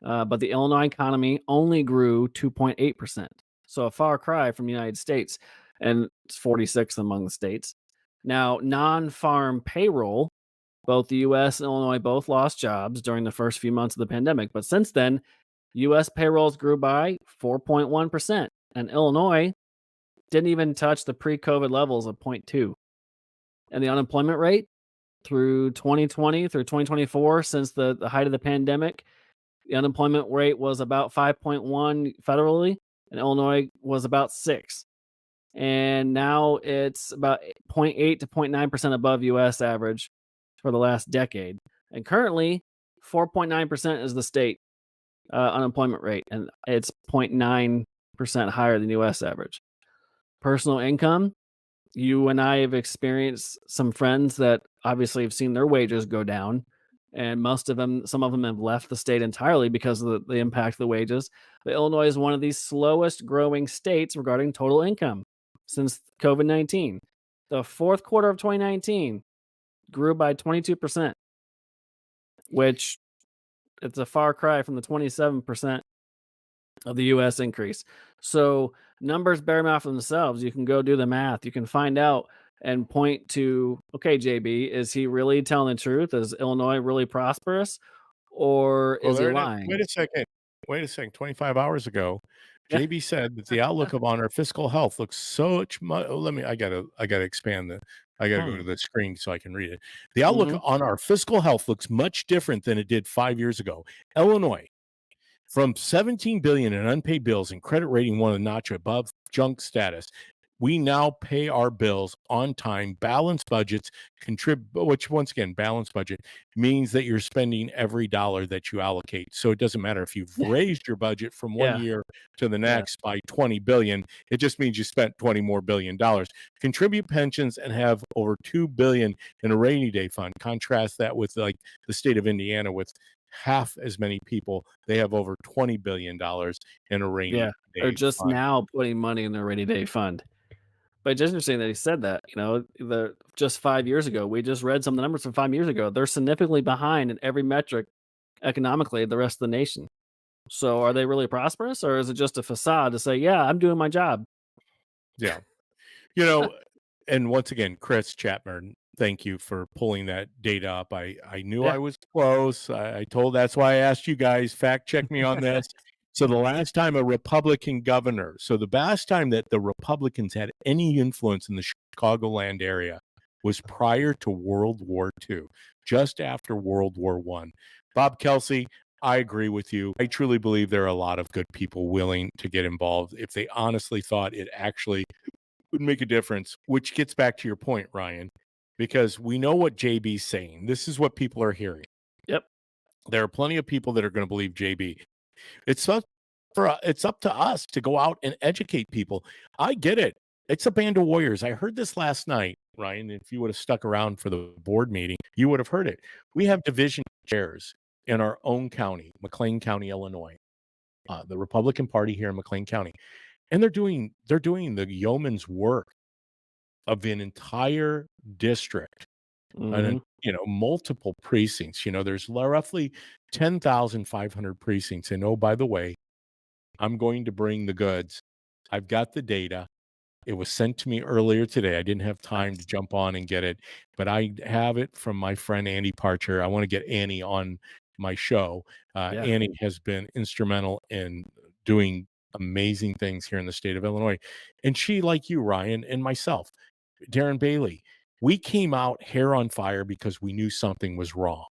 But the Illinois economy only grew 2.8%. So a far cry from the United States, and it's 46th among the states. Now, non-farm payroll, both the U.S. and Illinois both lost jobs during the first few months of the pandemic. But since then, U.S. payrolls grew by 4.1%, and Illinois didn't even touch the pre-COVID levels of 0.2. And the unemployment rate through 2020 through 2024, since the height of the pandemic, the unemployment rate was about 5.1 federally, and Illinois was about 6. And now it's about 0.8 to 0.9% above U.S. average for the last decade. And currently, 4.9% is the state unemployment rate, and it's 0.9% higher than U.S. average. Personal income, you and I have experienced some friends that obviously have seen their wages go down. And some of them have left the state entirely because of the impact of the wages. But Illinois is one of the slowest growing states regarding total income since COVID-19. The fourth quarter of 2019 grew by 22%, which it's a far cry from the 27% of the U.S. increase. So numbers bear them out for themselves. You can go do the math. You can find out and point to, okay, JB, is he really telling the truth? Is Illinois really prosperous, or Well, is he there it is. lying? Wait a second. 25 hours ago, Yeah. JB said that the outlook on our fiscal health looks so much. I gotta expand I gotta go to the screen so I can read it. The outlook on our fiscal health looks much different than it did 5 years ago. Illinois, from 17 billion in unpaid bills and credit rating one a notch above junk status. We now pay our bills on time, balanced budgets, which once again, balanced budget means that you're spending every dollar that you allocate. So it doesn't matter if you've raised your budget from one year to the next by 20 billion. It just means you spent 20 more billion dollars. Contribute pensions and have over 2 billion in a rainy day fund. Contrast that with like the state of Indiana with half as many people. They have over $20 billion in a rainy day They're just fund. now putting money in their rainy day fund. But it's interesting that he said that. Just 5 years ago, we just read some of the numbers from 5 years ago. They're significantly behind in every metric economically the rest of the nation. So are they really prosperous, or is it just a facade to say, yeah, I'm doing my job? Yeah. And once again, Chris Chapman, thank you for pulling that data up. I knew I was close. That's why I asked you guys, fact check me on this. So the last time a Republican governor, so the last time that the Republicans had any influence in the Chicagoland area was prior to World War II, just after World War I. Bob Kelsey, I agree with you. I truly believe there are a lot of good people willing to get involved if they honestly thought it actually would make a difference, which gets back to your point, Ryan, because we know what JB's saying. This is what people are hearing. Yep. There are plenty of people that are going to believe JB. It's up to us to go out and educate people. I get it. It's a band of warriors. I heard this last night, Ryan. If you would have stuck around for the board meeting, you would have heard it. We have division chairs in our own county, McLean County, Illinois, the Republican Party here in McLean County, and they're doing the yeoman's work of an entire district. And multiple precincts. There's roughly 10,500 precincts. And oh, by the way, I'm going to bring the goods. I've got the data. It was sent to me earlier today. I didn't have time to jump on and get it, but I have it from my friend Andy Parcher. I want to get Annie on my show. Yeah. Annie has been instrumental in doing amazing things here in the state of Illinois. And she, like you, Ryan, and myself, Darren Bailey, we came out hair on fire because we knew something was wrong.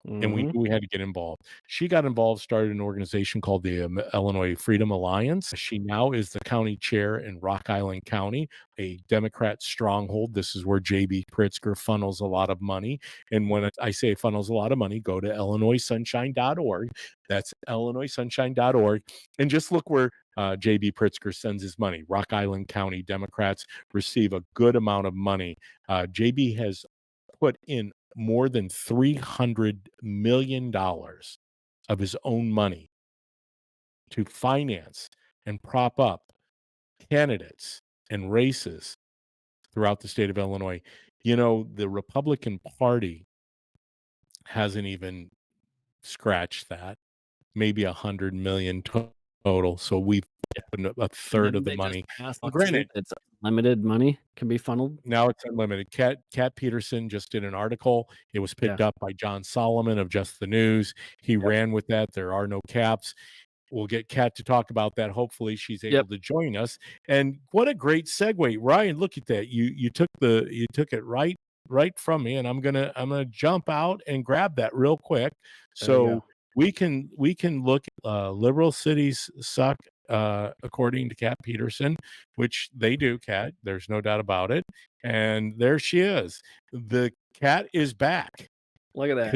And we knew we had to get involved. She got involved, started an organization called the Illinois Freedom Alliance. She now is the county chair in Rock Island County, a Democrat stronghold. This is where J.B. Pritzker funnels a lot of money. And when I say funnels a lot of money, go to illinoissunshine.org. That's illinoissunshine.org. And just look where J.B. Pritzker sends his money. Rock Island County Democrats receive a good amount of money. J.B. has put in more than $300 million of his own money to finance and prop up candidates and races throughout the state of Illinois. The Republican Party hasn't even scratched that, maybe 100 million total. So we've put a third of the money. Granted, it's limited money can be funneled. Now it's unlimited. Kat Peterson just did an article. It was picked up by John Solomon of Just the News. He ran with that. There are no caps. We'll get Kat to talk about that. Hopefully she's able to join us. And what a great segue. Ryan, look at that. You took it right from me, and I'm gonna jump out and grab that real quick. So we can look liberal cities suck, according to Kat Peterson, which they do, Kat. There's no doubt about it. And there she is. The cat is back. Look at that.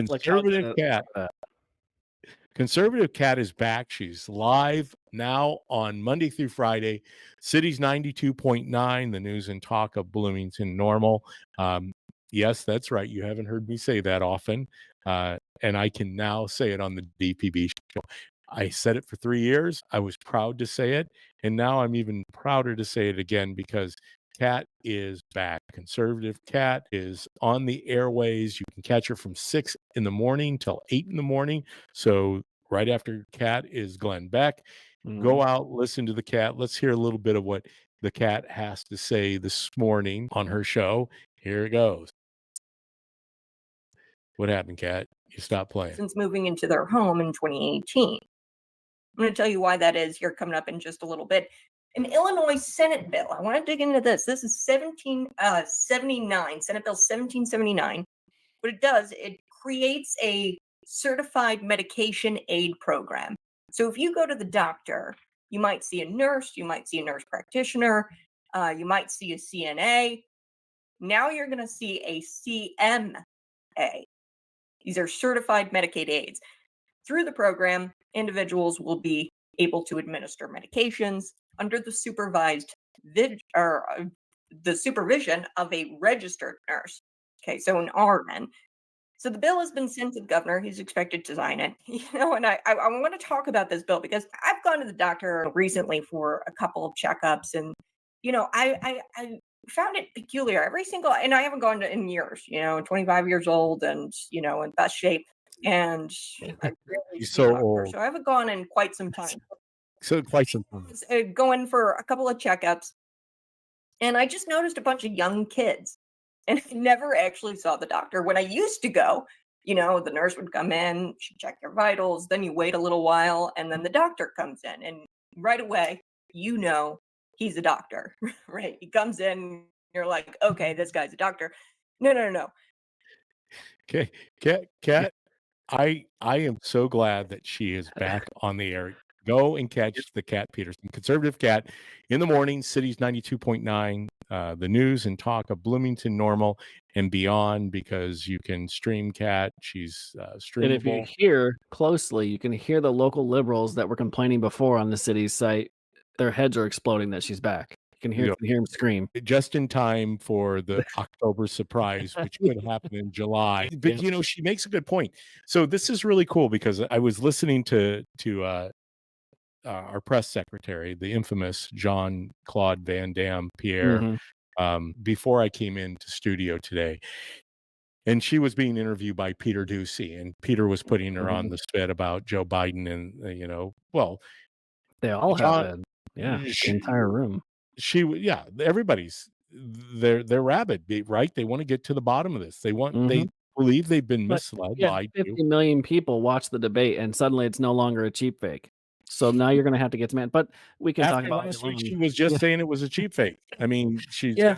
Conservative Cat is back. She's live now on Monday through Friday. Cities 92.9, the news and talk of Bloomington Normal. Yes, that's right. You haven't heard me say that often. And I can now say it on the DPB Show. I said it for 3 years. I was proud to say it. And now I'm even prouder to say it again because Cat is back. Conservative Cat is on the airways. You can catch her from 6 in the morning till 8 in the morning. So right after Cat is Glenn Beck. Go out, listen to the Cat. Let's hear a little bit of what the Cat has to say this morning on her show. Here it goes. What happened, Cat? You stopped playing. Since moving into their home in 2018. I'm going to tell you why that is here coming up in just a little bit. An Illinois Senate bill. I want to dig into this. This is 1779, Senate Bill 1779. What it does, it creates a certified medication aid program. So if you go to the doctor, you might see a nurse, you might see a nurse practitioner, you might see a CNA. Now you're going to see a CMA. These are certified Medicaid aides. Through the program, individuals will be able to administer medications under the the supervision of a registered nurse. Okay, so an RN. So the bill has been sent to the governor. He's expected to sign it. And I want to talk about this bill because I've gone to the doctor recently for a couple of checkups, and I found it peculiar. And I haven't gone to in years. 25 years old, and in best shape. And I really He's so old. So I haven't gone in quite some time. Quite some time. Going for a couple of checkups, and I just noticed a bunch of young kids, and I never actually saw the doctor. When I used to go, You know, the nurse would come in, she'd check your vitals, then you wait a little while, and then the doctor comes in. And right away, you know he's a doctor, right? He comes in, you're like, okay, this guy's a doctor. No, no, no, no. Okay, Cat, I am so glad that she is back on the air. Go and catch the Cat Peterson, Conservative Cat, in the morning, Cities 92.9, the news and talk of Bloomington Normal and beyond, because you can stream Cat. She's And if you streamable. hear closely, you can hear the local liberals that were complaining before on the city's site. Their heads are exploding that she's back. You Yeah. can hear them scream. Just in time for the October surprise, which could happen in July. But Yeah. she makes a good point. So this is really cool, because I was listening to our press secretary, the infamous Jean-Claude Van Damme Pierre, Mhm. before I came into studio today. And she was being interviewed by Peter Ducey, and Peter was putting her on the spit about Joe Biden and, well, They all have John, been. Yeah, the she, entire room. everybody's, they're rabid, right? They want to get to the bottom of this. They Mhm. believe they've been But misled, yeah, lied to. 50 million people watch the debate, and suddenly it's no longer a cheap fake. So now you're gonna have to get some but we can talk After about last it week, long. she was just Yeah. saying it was a cheap fake. I mean, Yeah.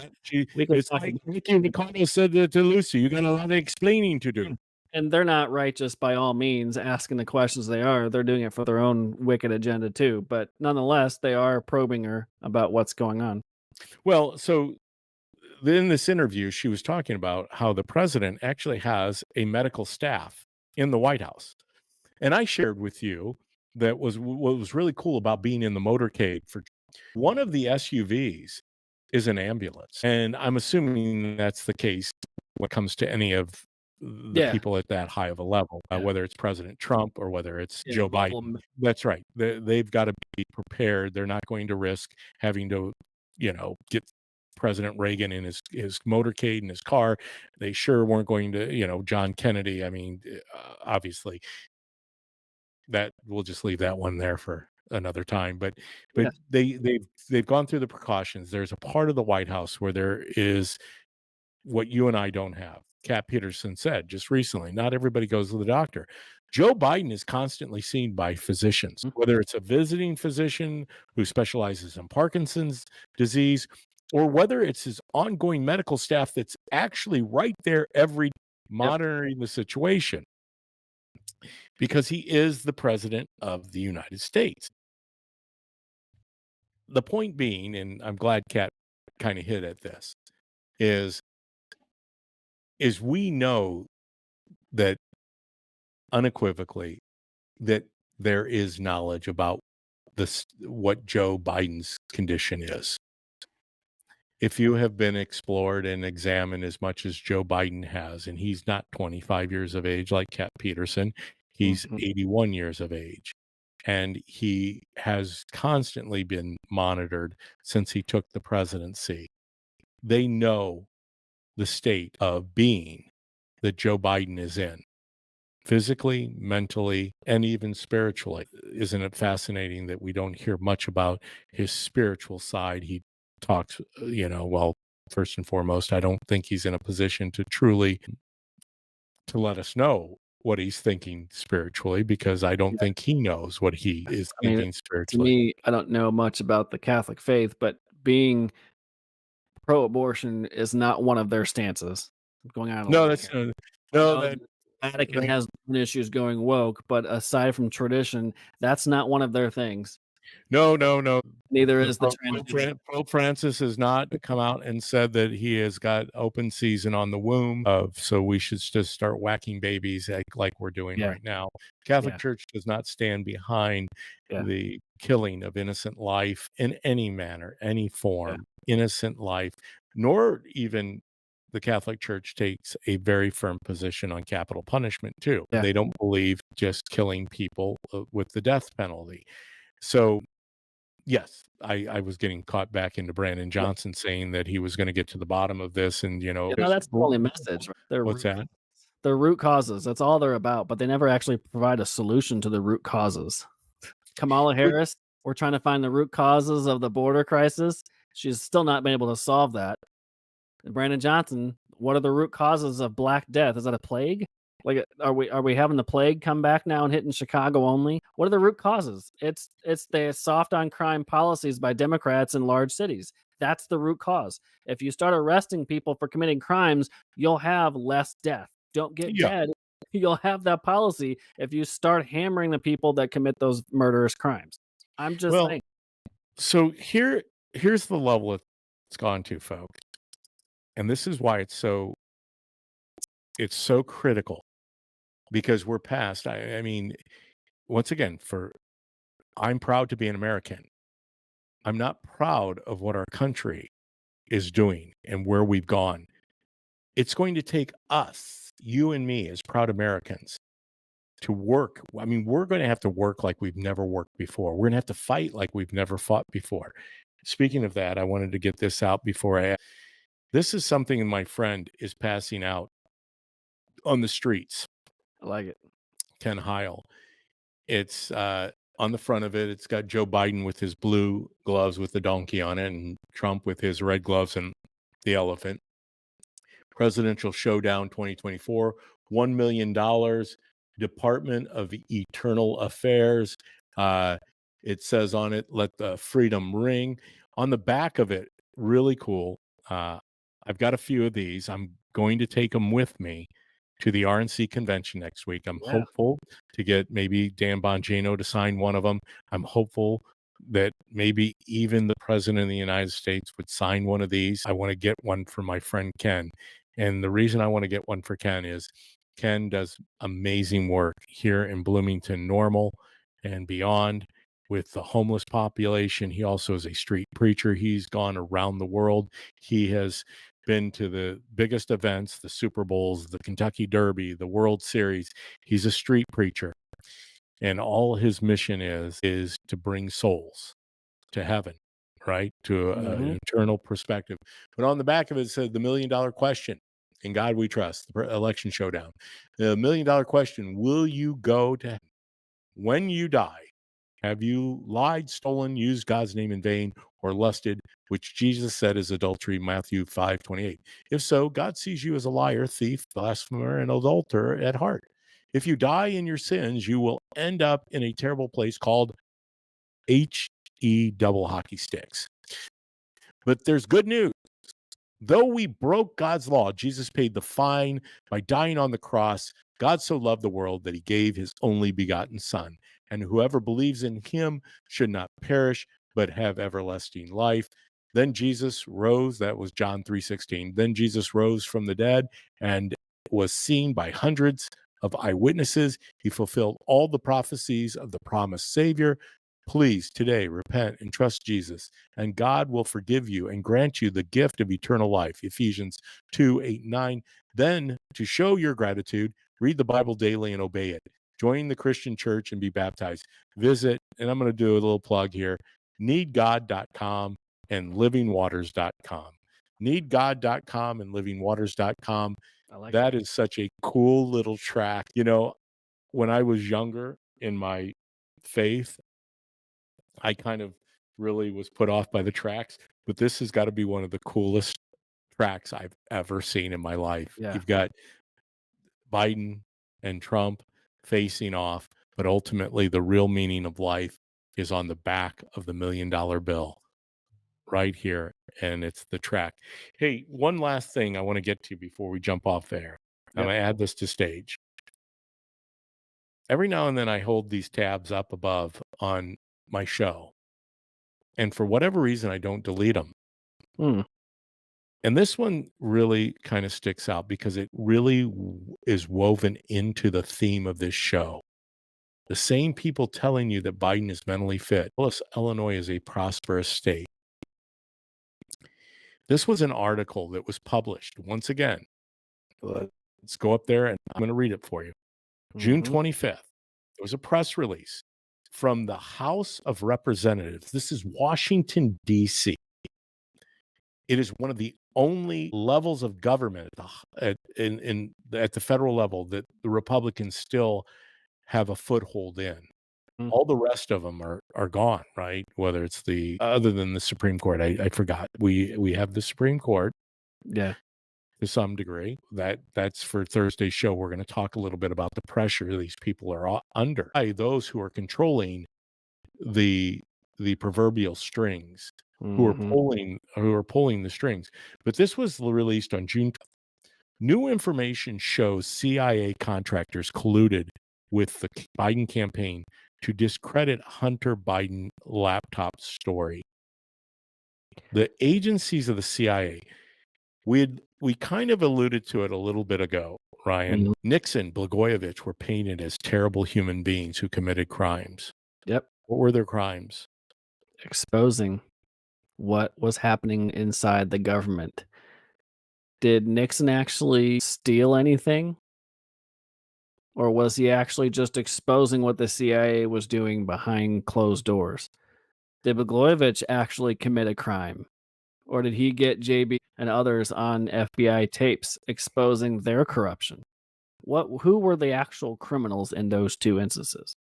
We can it's talk like Ricky Ricardo said to Lucy, you got a lot of explaining to do. And they're not righteous by all means asking the questions they are. They're doing it for their own wicked agenda too. But nonetheless, they are probing her about what's going on. Well, so in this interview, she was talking about how the president actually has a medical staff in the White House. And I shared with you that was what was really cool about being in the motorcade. For one of the SUVs is an ambulance. And I'm assuming that's the case when it comes to any of the Yeah. people at that high of a level, Yeah. whether it's President Trump or whether it's Yeah, Joe level Biden. That's right. They've got to be prepared. They're not going to risk having to, get President Reagan in his motorcade in his car. They sure weren't going to, John Kennedy. I mean, obviously, that we'll just leave that one there for another time. But Yeah. they've gone through the precautions. There's a part of the White House where there is what you and I don't have. Cat Peterson said just recently, not everybody goes to the doctor. Joe Biden is constantly seen by physicians, whether it's a visiting physician who specializes in Parkinson's disease, or whether it's his ongoing medical staff that's actually right there monitoring the situation, because he is the president of the United States. The point being, and I'm glad Kat kind of hit at this, is we know that unequivocally that there is knowledge about what Joe Biden's condition is. If you have been explored and examined as much as Joe Biden has, and he's not 25 years of age like Cat Peterson, he's 81 years of age. And he has constantly been monitored since he took the presidency. They know the state of being that Joe Biden is in, physically, mentally, and even spiritually. Isn't it fascinating that we don't hear much about his spiritual side? He talks, well, first and foremost, I don't think he's in a position to truly to let us know what he's thinking spiritually, because I don't think he knows what he is thinking To spiritually. me, I don't know much about the Catholic faith, but being pro-abortion is not one of their stances. Going on. No, that's no, the Vatican has issues going woke, but aside from tradition, that's not one of their things. No. Neither is the Pope Francis has not come out and said that he has got open season on the womb so we should just start whacking babies like we're doing right now. Catholic Church does not stand behind the killing of innocent life in any manner, any form, innocent life, nor even the Catholic Church takes a very firm position on capital punishment too. They don't believe just killing people with the death penalty. So yes, I was getting caught back into Brandon Johnson saying that he was going to get to the bottom of this, and that's the only message. What's that? The root causes. That's all they're about, but they never actually provide a solution to the root causes. Kamala Harris, we're trying to find the root causes of the border crisis. She's still not been able to solve that. And Brandon Johnson, what are the root causes of Black Death? Is that a plague? Like, are we having the plague come back now and hitting Chicago only? What are the root causes? It's the soft on crime policies by Democrats in large cities. That's the root cause. If you start arresting people for committing crimes, you'll have less death. Don't get Yeah. dead. You'll have that policy if you start hammering the people that commit those murderous crimes. I'm just Well, saying. so here's the level it's gone to, folks. And this is why it's so critical, because we're past. I mean, once again, I'm proud to be an American. I'm not proud of what our country is doing and where we've gone. It's going to take us, you and me, as proud Americans, to work. I mean, we're going to have to work like we've never worked before. We're going to have to fight like we've never fought before. Speaking of that, I wanted to get this out before this is something my friend is passing out on the streets. I like it. Ken Heil. It's on the front of it. It's got Joe Biden with his blue gloves with the donkey on it, and Trump with his red gloves and the elephant. Presidential Showdown 2024, $1 million. Department of Eternal Affairs. It says on it, "Let the freedom ring." On the back of it, really cool. I've got a few of these. I'm going to take them with me to the RNC convention next week. I'm hopeful to get maybe Dan Bongino to sign one of them. I'm hopeful that maybe even the president of the United States would sign one of these. I want to get one for my friend Ken. And the reason I want to get one for Ken is Ken does amazing work here in Bloomington Normal and beyond with the homeless population. He also is a street preacher. He's gone around the world. He has been to the biggest events, the Super Bowls, the Kentucky Derby, the World Series. He's a street preacher. And all his mission is to bring souls to heaven, right? To an eternal perspective. But on the back of it said the $1 million question. In God we trust, the election showdown. The $1 million question: will you go to heaven when you die? Have you lied, stolen, used God's name in vain, or lusted, which Jesus said is adultery, Matthew 5:28? If so, God sees you as a liar, thief, blasphemer, and adulterer at heart. If you die in your sins, you will end up in a terrible place called HE double hockey sticks. But there's good news. Though we broke God's law, Jesus paid the fine by dying on the cross. God so loved the world that he gave his only begotten Son, and whoever believes in him should not perish, but have everlasting life. Then Jesus rose, that was John 3:16. Then Jesus rose from the dead and was seen by hundreds of eyewitnesses. He fulfilled all the prophecies of the promised Savior. Please, today, repent and trust Jesus, and God will forgive you and grant you the gift of eternal life. Ephesians 2:8-9. Then, to show your gratitude, read the Bible daily and obey it. Join the Christian church and be baptized. Visit, and I'm going to do a little plug here, needgod.com and livingwaters.com. Needgod.com and livingwaters.com. I like That is such a cool little track. You know, when I was younger in my faith, I kind of really was put off by the tracks, but this has got to be one of the coolest tracks I've ever seen in my life. Yeah. You've got Biden and Trump facing off, but ultimately the real meaning of life is on the back of the $1 million bill right here, and it's the track. Hey, one last thing I want to get to before we jump off there. I'm going to add this to stage. Every now and then I hold these tabs up above on my show, and for whatever reason I don't delete them. And this one really kind of sticks out because it really is woven into the theme of this show. The same people telling you that Biden is mentally fit. Plus, Illinois is a prosperous state. This was an article that was published. Once again, let's go up there and I'm going to read it for you. June 25th, there was a press release from the House of Representatives. This is Washington, D.C. It is one of the only levels of government at the federal level that the Republicans still have a foothold in. All the rest of them are gone, right? Whether it's other than the Supreme Court, I forgot. We have the Supreme Court. Yeah. to some degree. That's for Thursday's show. We're going to talk a little bit about the pressure these people are under by those who are controlling the proverbial strings, who are pulling the strings. But this was released on June. New information shows CIA contractors colluded with the Biden campaign to discredit Hunter Biden laptop story. The agencies of the CIA, we kind of alluded to it a little bit ago, Ryan. Nixon, Blagojevich were painted as terrible human beings who committed crimes. Yep. What were their crimes? Exposing what was happening inside the government. Did Nixon actually steal anything? Or was he actually just exposing what the CIA was doing behind closed doors? Did Blagojevich actually commit a crime? Or did he get JB and others on FBI tapes exposing their corruption? Who were the actual criminals in those two instances?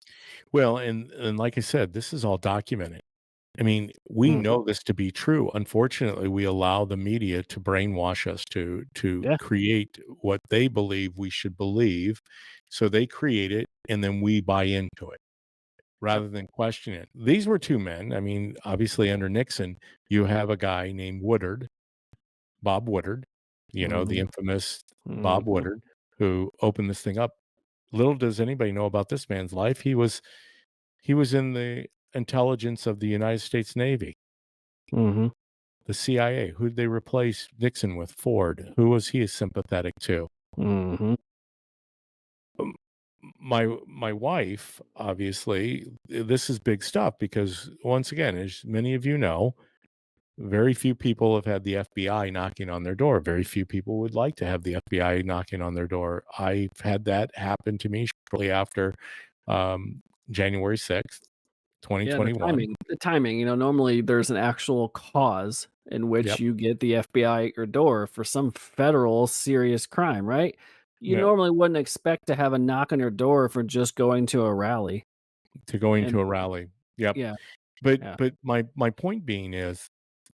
Well, and like I said, this is all documented. I mean, we know this to be true. Unfortunately, we allow the media to brainwash us to create what they believe we should believe. So they create it, and then we buy into it rather than question it. These were two men. I mean, obviously under Nixon, you have a guy named Woodard, Bob Woodard, the infamous Bob Woodard, who opened this thing up. Little does anybody know about this man's life. He was in the intelligence of the United States Navy. The CIA. Who did they replace Nixon with? Ford. Who was he sympathetic to? My wife, obviously, this is big stuff because, once again, as many of you know, very few people have had the FBI knocking on their door. Very few people would like to have the FBI knocking on their door. I've had that happen to me shortly after January 6th, 2021. The timing, normally there's an actual cause in which you get the FBI at your door for some federal serious crime, right? You normally wouldn't expect to have a knock on your door for just going to a rally. Yep. Yeah. But my point being is,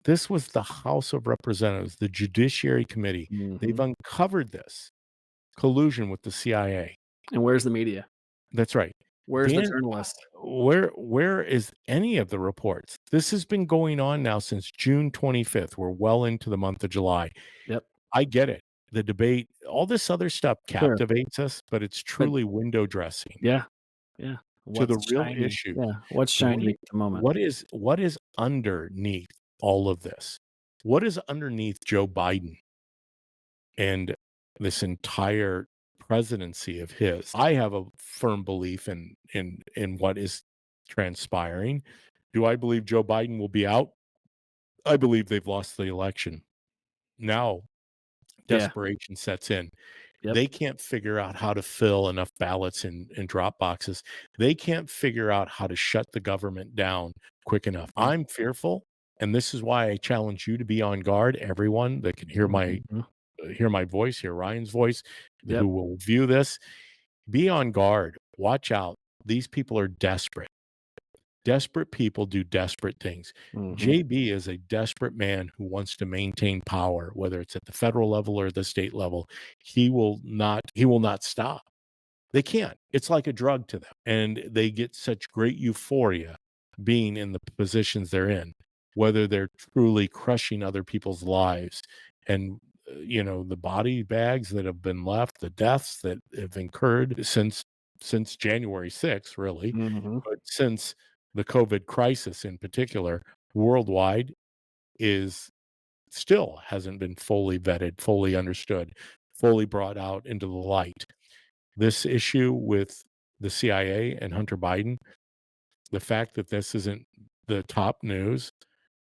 this was the House of Representatives, the Judiciary Committee. They've uncovered this collusion with the CIA. And where's the media? That's right. Where's the journalist? Where is any of the reports? This has been going on now since June 25th. We're well into the month of July. Yep. I get it. The debate, all this other stuff captivates us, but it's truly window dressing. Yeah. To the real issue. Yeah. What's shiny at the moment? What is underneath all of this? What is underneath Joe Biden and this entire presidency of his? I have a firm belief in what is transpiring. Do I believe Joe Biden will be out? I believe they've lost the election. Now desperation sets in. They can't figure out how to fill enough ballots in drop boxes. They can't figure out how to shut the government down quick enough. I'm fearful, and this is why I challenge you to be on guard. Everyone that can hear my voice, hear Ryan's voice, who will view this, be on guard. Watch out. These people are desperate. Desperate people do desperate things. JB is a desperate man who wants to maintain power, whether it's at the federal level or the state level. He will not stop. They can't. It's like a drug to them. And they get such great euphoria being in the positions they're in, whether they're truly crushing other people's lives. And the body bags that have been left, the deaths that have incurred since January 6th, really, but since the COVID crisis in particular, worldwide, still hasn't been fully vetted, fully understood, fully brought out into the light. This issue with the CIA and Hunter Biden, the fact that this isn't the top news,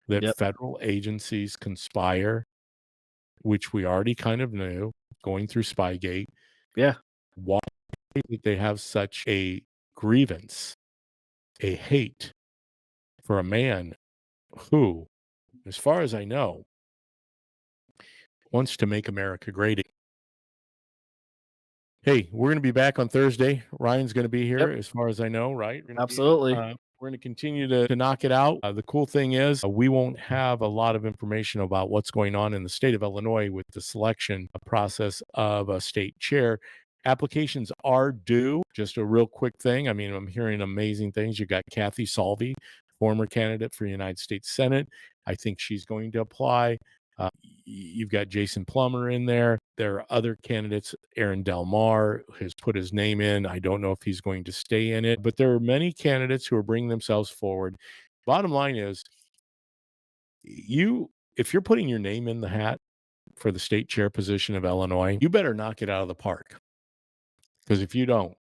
that federal agencies conspire, which we already kind of knew, going through Spygate. Why did they have such a grievance, a hate for a man who, as far as I know, wants to make America great again? Hey, we're going to be back on Thursday. Ryan's going to be here, as far as I know, right? Absolutely. We're going to continue to knock it out. The cool thing is we won't have a lot of information about what's going on in the state of Illinois with the selection process of a state chair. Applications are due. Just a real quick thing. I mean, I'm hearing amazing things. You got Kathy Salvi, former candidate for United States Senate. I think she's going to apply. You've got Jason Plummer in there. There are other candidates. Aaron Delmar has put his name in. I don't know if he's going to stay in it, but there are many candidates who are bringing themselves forward. Bottom line is, if you're putting your name in the hat for the state chair position of Illinois, you better knock it out of the park. Because if you don't,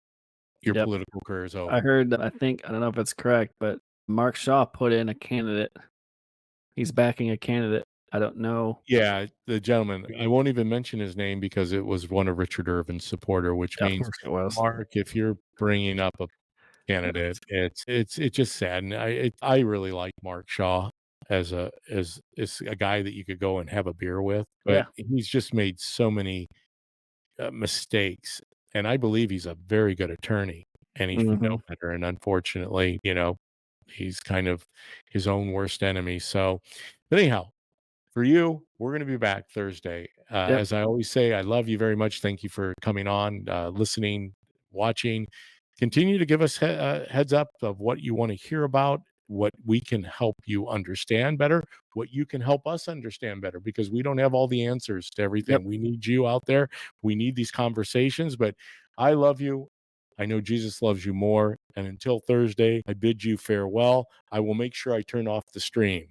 your Yep. political career is over. I heard that. I don't know if it's correct, but Mark Shaw put in a candidate. He's backing a candidate. I don't know. Yeah, the gentleman. I won't even mention his name because it was one of Richard Irvin's supporter, which Of means, course it was. Mark, if you're bringing up a candidate, it's just sad. And I really like Mark Shaw as a guy that you could go and have a beer with, but he's just made so many mistakes, and I believe he's a very good attorney, and he should know better. And unfortunately, he's kind of his own worst enemy. So, but anyhow, for you, we're going to be back Thursday. As I always say, I love you very much. Thank you for coming on, listening, watching. Continue to give us heads up of what you want to hear about, what we can help you understand better, what you can help us understand better, because we don't have all the answers to everything. We need you out there. We need these conversations, but I love you. I know Jesus loves you more. And until Thursday, I bid you farewell. I will make sure I turn off the stream.